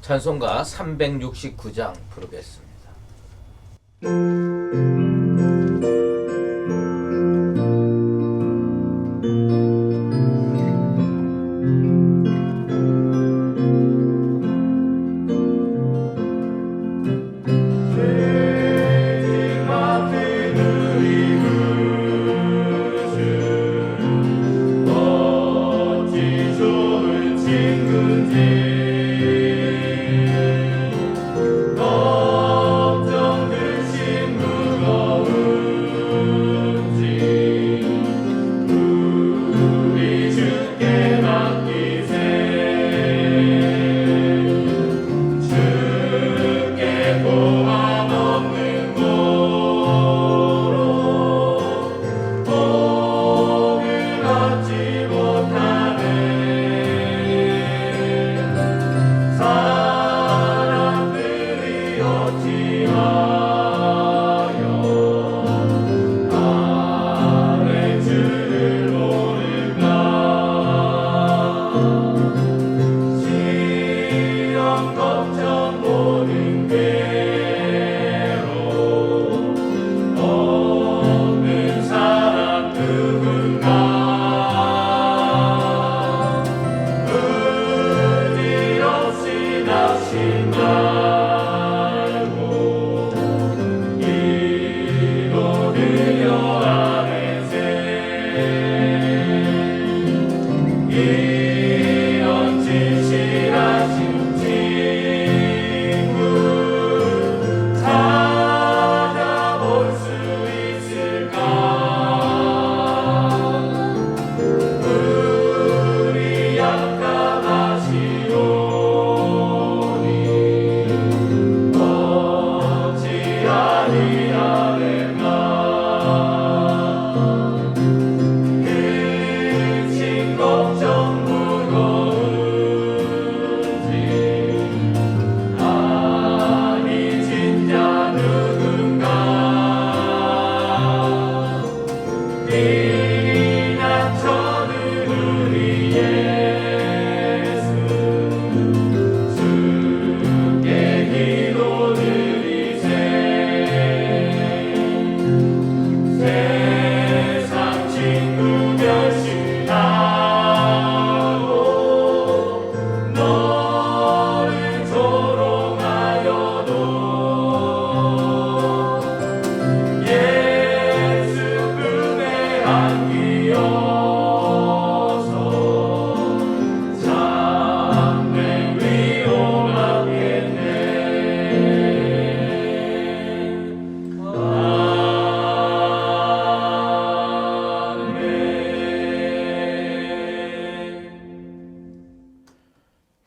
찬송가 369장 부르겠습니다.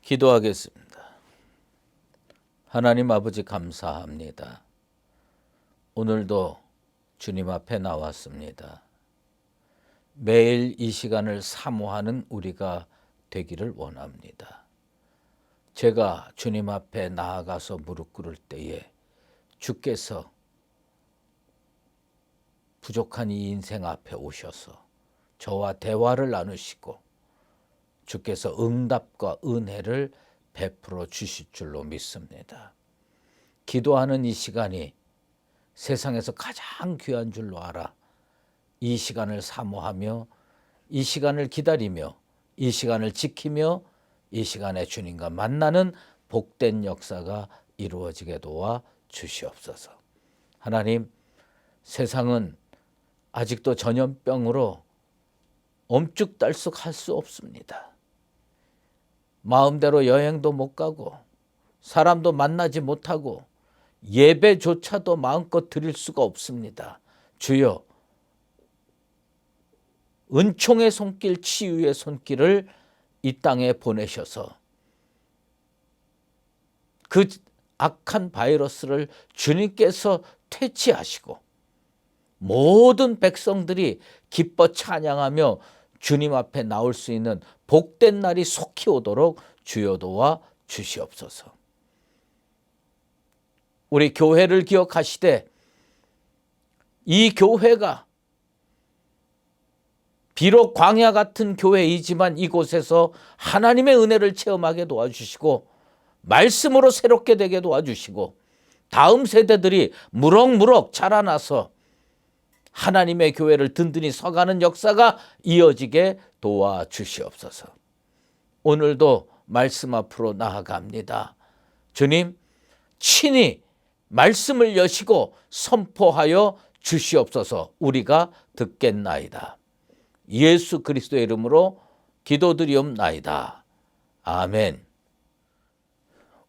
기도하겠습니다. 하나님 아버지 감사합니다. 오늘도 주님 앞에 나왔습니다. 매일 이 시간을 사모하는 우리가 되기를 원합니다. 제가 주님 앞에 나아가서 무릎 꿇을 때에 주께서 부족한 이 인생 앞에 오셔서 저와 대화를 나누시고 주께서 응답과 은혜를 베풀어 주실 줄로 믿습니다. 기도하는 이 시간이 세상에서 가장 귀한 줄로 알아 이 시간을 사모하며 이 시간을 기다리며 이 시간을 지키며 이 시간에 주님과 만나는 복된 역사가 이루어지게 도와 주시옵소서. 하나님, 세상은 아직도 전염병으로 엄죽달쑥할 수 없습니다. 마음대로 여행도 못 가고 사람도 만나지 못하고 예배조차도 마음껏 드릴 수가 없습니다. 주여, 은총의 손길, 치유의 손길을 이 땅에 보내셔서 그 악한 바이러스를 주님께서 퇴치하시고 모든 백성들이 기뻐 찬양하며 주님 앞에 나올 수 있는 복된 날이 속히 오도록 주여 도와 주시옵소서. 우리 교회를 기억하시되 이 교회가 비록 광야 같은 교회이지만 이곳에서 하나님의 은혜를 체험하게 도와주시고 말씀으로 새롭게 되게 도와주시고 다음 세대들이 무럭무럭 자라나서 하나님의 교회를 든든히 서가는 역사가 이어지게 도와주시옵소서. 오늘도 말씀 앞으로 나아갑니다. 주님, 친히 말씀을 여시고 선포하여 주시옵소서. 우리가 듣겠나이다. 예수 그리스도의 이름으로 기도드리옵나이다. 아멘.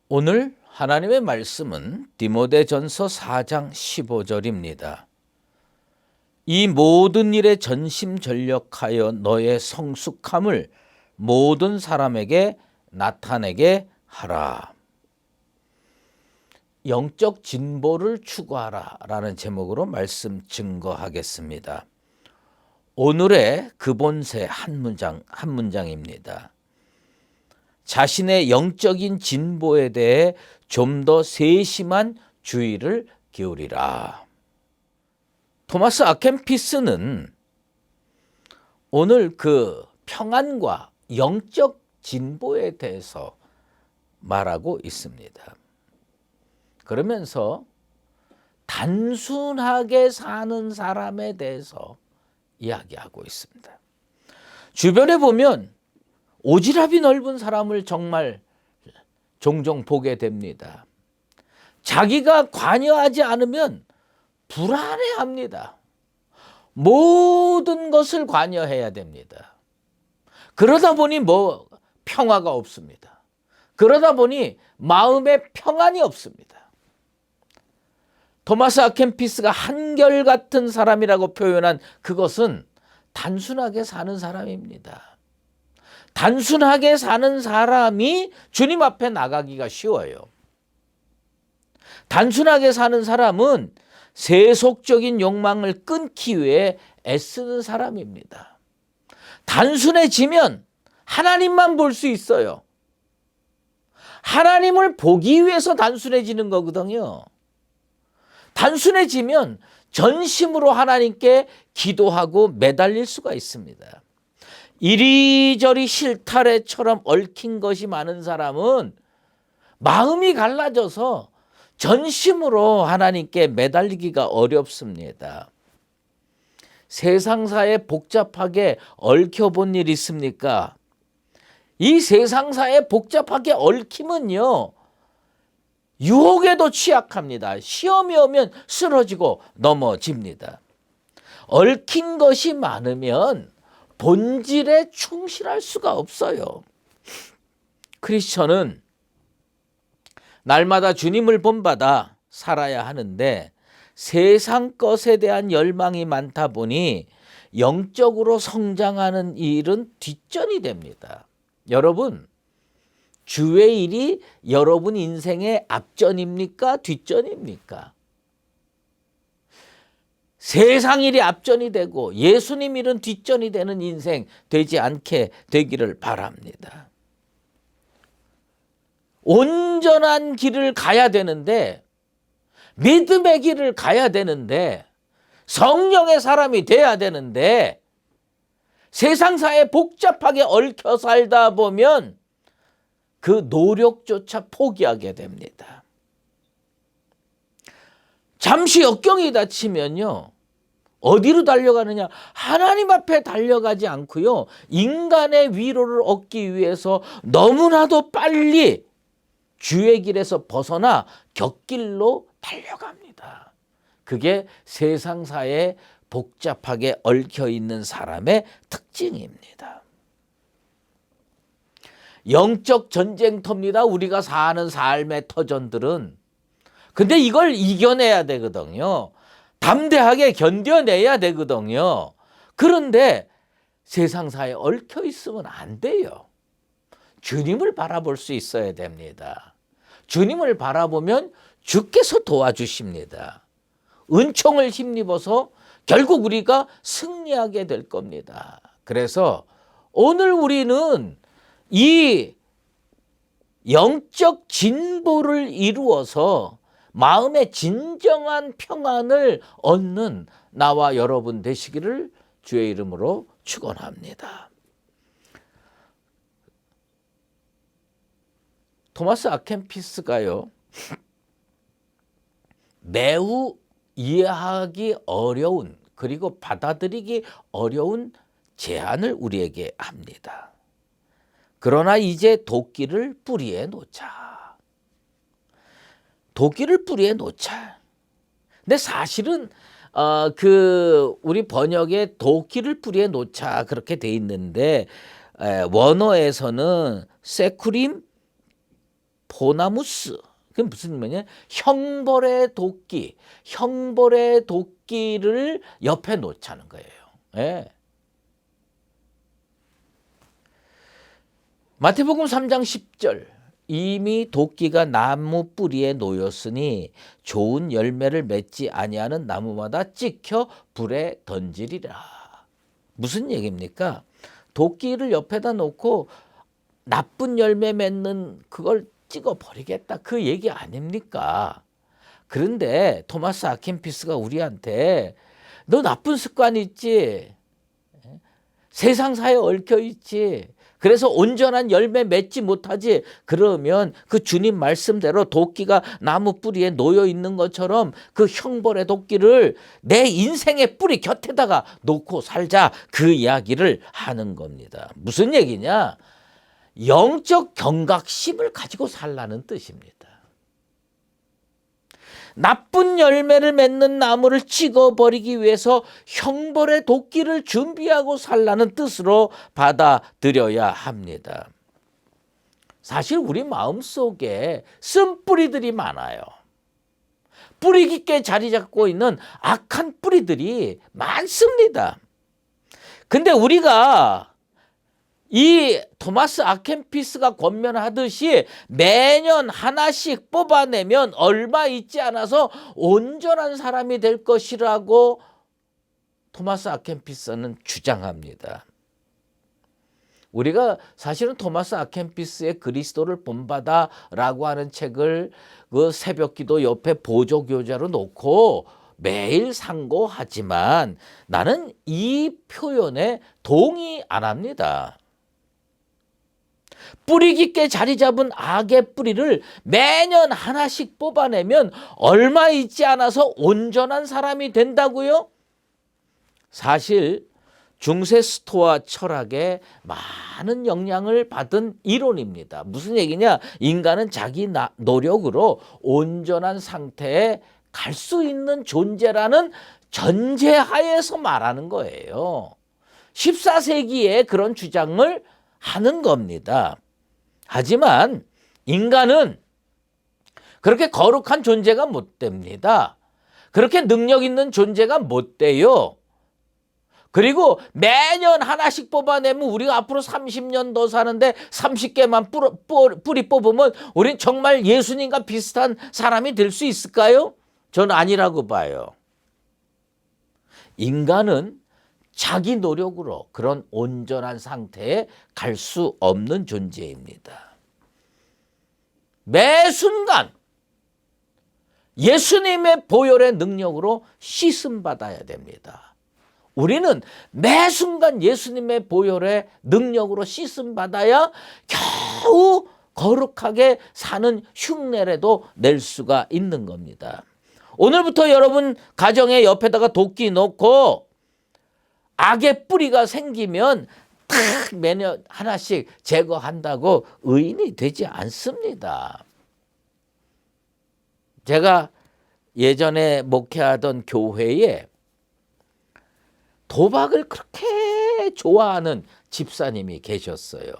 오늘 하나님의 말씀은 디모데전서 4장 15절입니다. 이 모든 일에 전심전력하여 너의 성숙함을 모든 사람에게 나타내게 하라. 영적 진보를 추구하라 라는 제목으로 말씀 증거하겠습니다. 오늘의 그본세 한 문장입니다. 자신의 영적인 진보에 대해 좀 더 세심한 주의를 기울이라. 토마스 아켄피스는 오늘 그 평안과 영적 진보에 대해서 말하고 있습니다. 그러면서 단순하게 사는 사람에 대해서 이야기하고 있습니다. 주변에 보면 오지랖이 넓은 사람을 정말 종종 보게 됩니다. 자기가 관여하지 않으면 불안해합니다. 모든 것을 관여해야 됩니다. 그러다 보니 평화가 없습니다. 그러다 보니 마음에 평안이 없습니다. 토마스 아켄피스가 한결같은 사람이라고 표현한 그것은 단순하게 사는 사람입니다. 단순하게 사는 사람이 주님 앞에 나가기가 쉬워요. 단순하게 사는 사람은 세속적인 욕망을 끊기 위해 애쓰는 사람입니다. 단순해지면 하나님만 볼 수 있어요. 하나님을 보기 위해서 단순해지는 거거든요. 단순해지면 전심으로 하나님께 기도하고 매달릴 수가 있습니다. 이리저리 실타래처럼 얽힌 것이 많은 사람은 마음이 갈라져서 전심으로 하나님께 매달리기가 어렵습니다. 세상사에 복잡하게 얽혀본 일 있습니까? 이 세상사에 복잡하게 얽히면요, 유혹에도 취약합니다. 시험이 오면 쓰러지고 넘어집니다. 얽힌 것이 많으면 본질에 충실할 수가 없어요. 크리스천은 날마다 주님을 본받아 살아야 하는데 세상 것에 대한 열망이 많다 보니 영적으로 성장하는 일은 뒷전이 됩니다. 여러분, 주의 일이 여러분 인생의 앞전입니까? 뒷전입니까? 세상 일이 앞전이 되고 예수님 일은 뒷전이 되는 인생 되지 않게 되기를 바랍니다. 온전한 길을 가야 되는데, 믿음의 길을 가야 되는데, 성령의 사람이 돼야 되는데, 세상사에 복잡하게 얽혀 살다 보면 그 노력조차 포기하게 됩니다. 잠시 역경이 닥치면요, 어디로 달려가느냐? 하나님 앞에 달려가지 않고요, 인간의 위로를 얻기 위해서 너무나도 빨리 주의 길에서 벗어나 곁길로 달려갑니다. 그게 세상사에 복잡하게 얽혀 있는 사람의 특징입니다. 영적 전쟁터입니다. 우리가 사는 삶의 터전들은. 근데 이걸 이겨내야 되거든요. 담대하게 견뎌내야 되거든요. 그런데 세상사에 얽혀 있으면 안 돼요. 주님을 바라볼 수 있어야 됩니다. 주님을 바라보면 주께서 도와주십니다. 은총을 힘입어서 결국 우리가 승리하게 될 겁니다. 그래서 오늘 우리는 이 영적 진보를 이루어서 마음의 진정한 평안을 얻는 나와 여러분 되시기를 주의 이름으로 축원합니다. 토마스 아켄피스가요, 매우 이해하기 어려운, 그리고 받아들이기 어려운 제안을 우리에게 합니다. 그러나 이제 도끼를 뿌리에 놓자. 도끼를 뿌리에 놓자. 근데 사실은 우리 번역에 도끼를 뿌리에 놓자 그렇게 돼 있는데, 원어에서는 세쿠림 포나무스, 그게 무슨 말이냐? 형벌의 도끼, 형벌의 도끼를 옆에 놓자는 거예요. 예. 마태복음 3장 10절, 이미 도끼가 나무 뿌리에 놓였으니 좋은 열매를 맺지 아니하는 나무마다 찍혀 불에 던지리라. 무슨 얘기입니까? 도끼를 옆에다 놓고 나쁜 열매 맺는 그걸 찍어버리겠다, 그 얘기 아닙니까? 그런데 토마스 아켄피스가 우리한테 너 나쁜 습관 있지? 세상사에 얽혀 있지? 그래서 온전한 열매 맺지 못하지? 그러면 그 주님 말씀대로 도끼가 나무 뿌리에 놓여 있는 것처럼 그 형벌의 도끼를 내 인생의 뿌리 곁에다가 놓고 살자, 그 이야기를 하는 겁니다. 무슨 얘기냐? 영적 경각심을 가지고 살라는 뜻입니다. 나쁜 열매를 맺는 나무를 찍어버리기 위해서 형벌의 도끼를 준비하고 살라는 뜻으로 받아들여야 합니다. 사실 우리 마음속에 쓴뿌리들이 많아요. 뿌리 깊게 자리 잡고 있는 악한 뿌리들이 많습니다. 근데 우리가 이 토마스 아켄피스가 권면하듯이 매년 하나씩 뽑아내면 얼마 있지 않아서 온전한 사람이 될 것이라고 토마스 아켄피스는 주장합니다. 우리가 사실은 토마스 아켄피스의 그리스도를 본받아라고 하는 책을 그 새벽기도 옆에 보조교재로 놓고 매일 상고하지만 나는 이 표현에 동의 안 합니다. 뿌리 깊게 자리 잡은 악의 뿌리를 매년 하나씩 뽑아내면 얼마 있지 않아서 온전한 사람이 된다고요? 사실 중세 스토아 철학에 많은 영향을 받은 이론입니다. 무슨 얘기냐? 인간은 자기 노력으로 온전한 상태에 갈 수 있는 존재라는 전제하에서 말하는 거예요. 14세기에 그런 주장을 하는 겁니다. 하지만 인간은 그렇게 거룩한 존재가 못 됩니다. 그렇게 능력 있는 존재가 못 돼요. 그리고 매년 하나씩 뽑아내면 우리가 앞으로 30년 더 사는데 30개만 뿌리 뽑으면 우린 정말 예수님과 비슷한 사람이 될 수 있을까요? 저는 아니라고 봐요. 인간은 자기 노력으로 그런 온전한 상태에 갈 수 없는 존재입니다. 매 순간 예수님의 보혈의 능력으로 씻음받아야 됩니다. 우리는 매 순간 예수님의 보혈의 능력으로 씻음받아야 겨우 거룩하게 사는 흉내라도 낼 수가 있는 겁니다. 오늘부터 여러분 가정의 옆에다가 도끼 놓고 악의 뿌리가 생기면 탁 매년 하나씩 제거한다고 의인이 되지 않습니다. 제가 예전에 목회하던 교회에 도박을 그렇게 좋아하는 집사님이 계셨어요.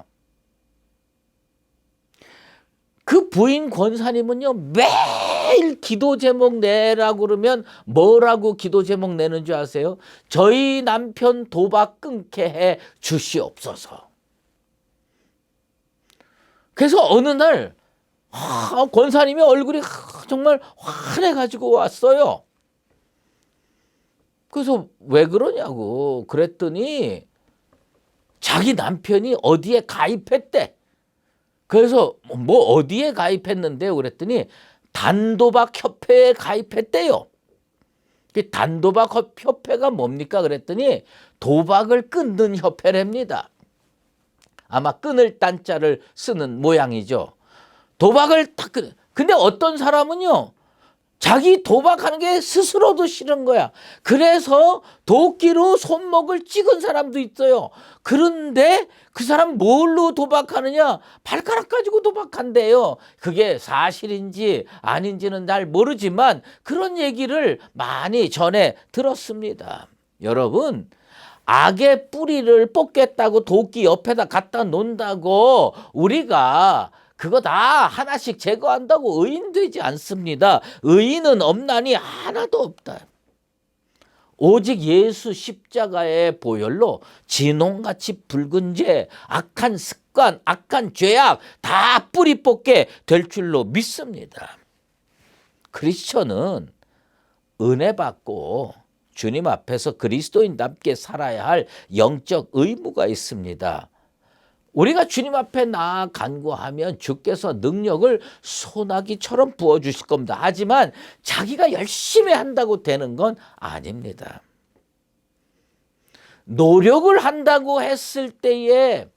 그 부인 권사님은요, 매일 기도 제목 내라고 그러면 뭐라고 기도 제목 내는 줄 아세요? 저희 남편 도박 끊게 해 주시옵소서. 그래서 어느 날 권사님이 얼굴이 정말 환해가지고 왔어요. 그래서 왜 그러냐고 그랬더니 자기 남편이 어디에 가입했대. 그래서 뭐 어디에 가입했는데요? 그랬더니 단도박 협회에 가입했대요. 단도박 협회가 뭡니까? 그랬더니 도박을 끊는 협회랍니다. 아마 끊을 딴자를 쓰는 모양이죠. 도박을 딱 근데 어떤 사람은요. 자기 도박하는 게 스스로도 싫은 거야. 그래서 도끼로 손목을 찍은 사람도 있어요. 그런데 그 사람 뭘로 도박하느냐? 발가락 가지고 도박한대요. 그게 사실인지 아닌지는 잘 모르지만 그런 얘기를 많이 전해 들었습니다. 여러분, 악의 뿌리를 뽑겠다고 도끼 옆에다 갖다 놓는다고 우리가 그거 다 하나씩 제거한다고 의인 되지 않습니다. 의인은 없나니 하나도 없다. 오직 예수 십자가의 보혈로 진홍같이 붉은 죄, 악한 습관, 악한 죄악 다 뿌리 뽑게 될 줄로 믿습니다. 크리스천은 은혜 받고 주님 앞에서 그리스도인답게 살아야 할 영적 의무가 있습니다. 우리가 주님 앞에 나아 간구하면 주께서 능력을 소나기처럼 부어주실 겁니다. 하지만 자기가 열심히 한다고 되는 건 아닙니다. 노력을 한다고 했을 때에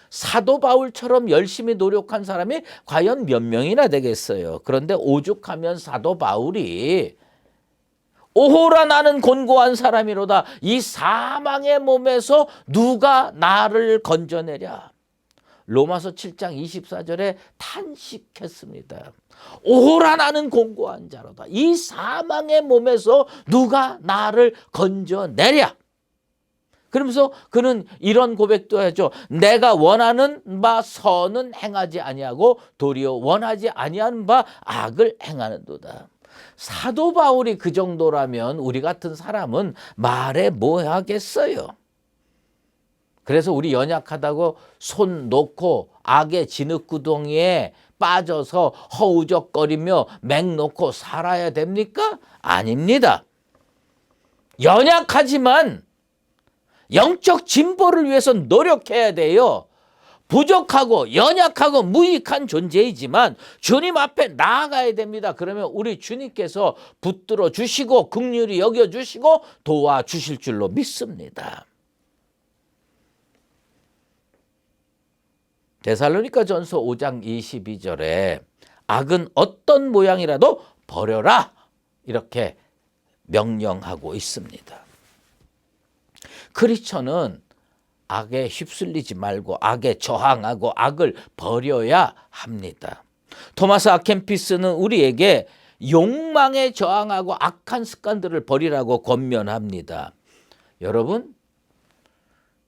사도 바울처럼 열심히 노력한 사람이 과연 몇 명이나 되겠어요. 그런데 오죽하면 사도 바울이 오호라 나는 곤고한 사람이로다. 이 사망의 몸에서 누가 나를 건져내랴. 로마서 7장 24절에 탄식했습니다. 오호라 나는 곤고한 자로다. 이 사망의 몸에서 누가 나를 건져내랴. 그러면서 그는 이런 고백도 하죠. 내가 원하는 바 선은 행하지 아니하고 도리어 원하지 아니하는 바 악을 행하는도다. 사도 바울이 그 정도라면 우리 같은 사람은 말해 뭐 하겠어요. 그래서 우리 연약하다고 손 놓고 악의 진흙구덩이에 빠져서 허우적거리며 맹 놓고 살아야 됩니까? 아닙니다. 연약하지만 영적 진보를 위해서 노력해야 돼요. 부족하고 연약하고 무익한 존재이지만 주님 앞에 나아가야 됩니다. 그러면 우리 주님께서 붙들어 주시고 긍휼히 여겨주시고 도와주실 줄로 믿습니다. 데살로니가전서 5장 22절에 악은 어떤 모양이라도 버려라 이렇게 명령하고 있습니다. 크리스천은 악에 휩쓸리지 말고 악에 저항하고 악을 버려야 합니다. 토마스 아켄피스는 우리에게 욕망에 저항하고 악한 습관들을 버리라고 권면합니다. 여러분,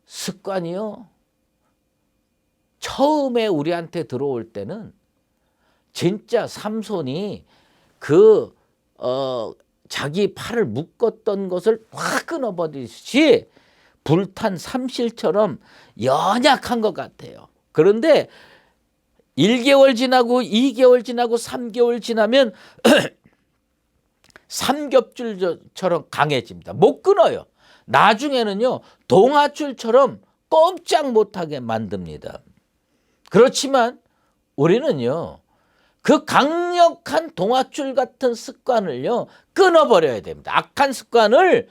습관이요. 처음에 우리한테 들어올 때는 진짜 삼손이 자기 팔을 묶었던 것을 확 끊어버리듯이 불탄 삼실처럼 연약한 것 같아요. 그런데 1개월 지나고 2개월 지나고 3개월 지나면 삼겹줄처럼 강해집니다. 못 끊어요. 나중에는요 동아줄처럼 꼼짝 못하게 만듭니다. 그렇지만 우리는요 그 강력한 동아줄 같은 습관을요 끊어버려야 됩니다. 악한 습관을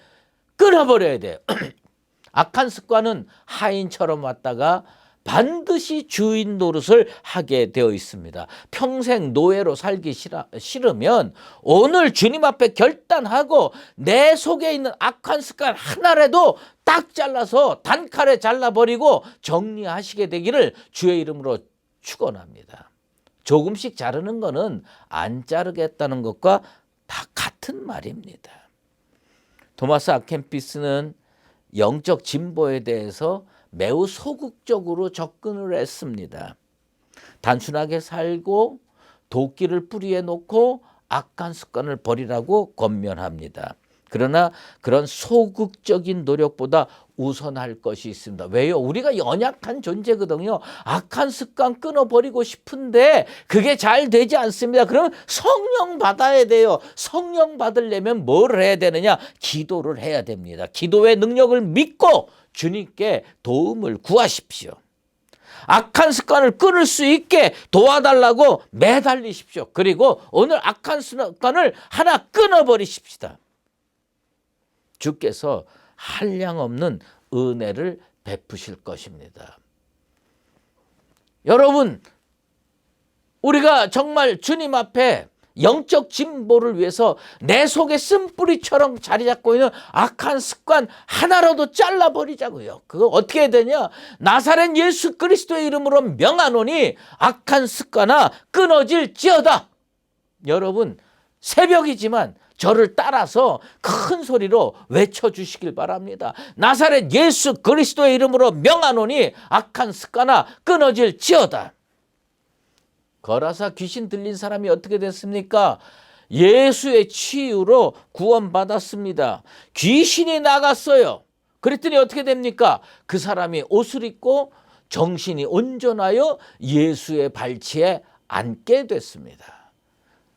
끊어버려야 돼요. 악한 습관은 하인처럼 왔다가 반드시 주인 노릇을 하게 되어 있습니다. 평생 노예로 살기 싫으면 오늘 주님 앞에 결단하고 내 속에 있는 악한 습관 하나라도 딱 잘라서 단칼에 잘라버리고 정리하시게 되기를 주의 이름으로 축원합니다. 조금씩 자르는 거는 안 자르겠다는 것과 다 같은 말입니다. 토마스 아켄피스는 영적 진보에 대해서 매우 소극적으로 접근을 했습니다. 단순하게 살고 도끼를 뿌리에 놓고 악한 습관을 버리라고 권면합니다. 그러나 그런 소극적인 노력보다 우선할 것이 있습니다. 왜요? 우리가 연약한 존재거든요. 악한 습관 끊어버리고 싶은데 그게 잘 되지 않습니다. 그러면 성령 받아야 돼요. 성령 받으려면 뭘 해야 되느냐? 기도를 해야 됩니다. 기도의 능력을 믿고 주님께 도움을 구하십시오. 악한 습관을 끊을 수 있게 도와달라고 매달리십시오. 그리고 오늘 악한 습관을 하나 끊어버리십시다. 주께서 한량없는 은혜를 베푸실 것입니다. 여러분, 우리가 정말 주님 앞에 영적 진보를 위해서 내 속에 쓴뿌리처럼 자리 잡고 있는 악한 습관 하나라도 잘라버리자고요. 그거 어떻게 해야 되냐? 나사렛 예수 그리스도의 이름으로 명하노니 악한 습관아 끊어질지어다. 여러분, 새벽이지만 저를 따라서 큰 소리로 외쳐주시길 바랍니다. 나사렛 예수 그리스도의 이름으로 명하노니 악한 습관아 끊어질지어다. 거라사 귀신 들린 사람이 어떻게 됐습니까? 예수의 치유로 구원받았습니다. 귀신이 나갔어요. 그랬더니 어떻게 됩니까? 그 사람이 옷을 입고 정신이 온전하여 예수의 발치에 앉게 됐습니다.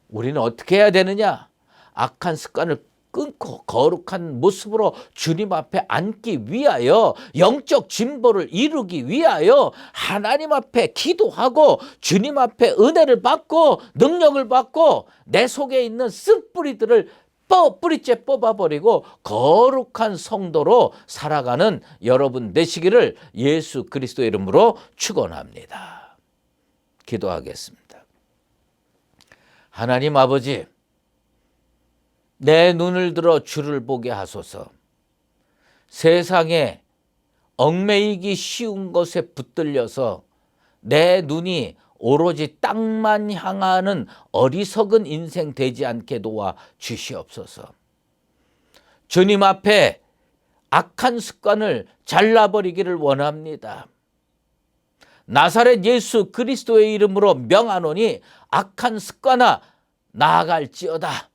우리는 어떻게 해야 되느냐? 악한 습관을 끊고 거룩한 모습으로 주님 앞에 앉기 위하여 영적 진보를 이루기 위하여 하나님 앞에 기도하고 주님 앞에 은혜를 받고 능력을 받고 내 속에 있는 쓴뿌리들을 뿌리째 뽑아버리고 거룩한 성도로 살아가는 여러분 되시기를 예수 그리스도의 이름으로 축원합니다. 기도하겠습니다. 하나님 아버지, 내 눈을 들어 주를 보게 하소서. 세상에 얽매이기 쉬운 것에 붙들려서 내 눈이 오로지 땅만 향하는 어리석은 인생 되지 않게 도와 주시옵소서. 주님 앞에 악한 습관을 잘라버리기를 원합니다. 나사렛 예수 그리스도의 이름으로 명하노니 악한 습관아 나아갈지어다.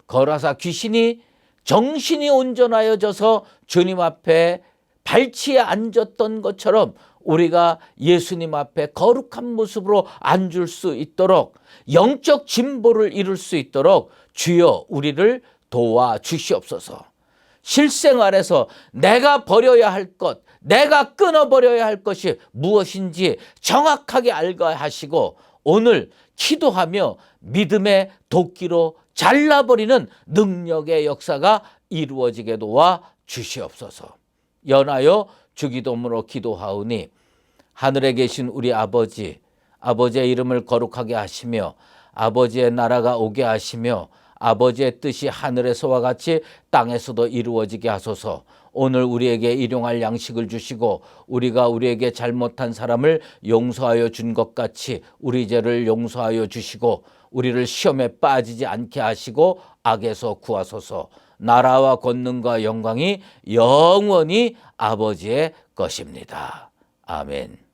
거라사 귀신이 정신이 온전하여져서 주님 앞에 발치에 앉았던 것처럼 우리가 예수님 앞에 거룩한 모습으로 앉을 수 있도록 영적 진보를 이룰 수 있도록 주여 우리를 도와주시옵소서. 실생활에서 내가 버려야 할 것, 내가 끊어버려야 할 것이 무엇인지 정확하게 알게 하시고 오늘 기도하며 믿음의 도끼로 잘라버리는 능력의 역사가 이루어지게 도와 주시옵소서. 연하여 주기도문으로 기도하오니 하늘에 계신 우리 아버지, 아버지의 이름을 거룩하게 하시며 아버지의 나라가 오게 하시며 아버지의 뜻이 하늘에서와 같이 땅에서도 이루어지게 하소서. 오늘 우리에게 일용할 양식을 주시고 우리가 우리에게 잘못한 사람을 용서하여 준 것 같이 우리 죄를 용서하여 주시고 우리를 시험에 빠지지 않게 하시고 악에서 구하소서. 나라와 권능과 영광이 영원히 아버지의 것입니다. 아멘.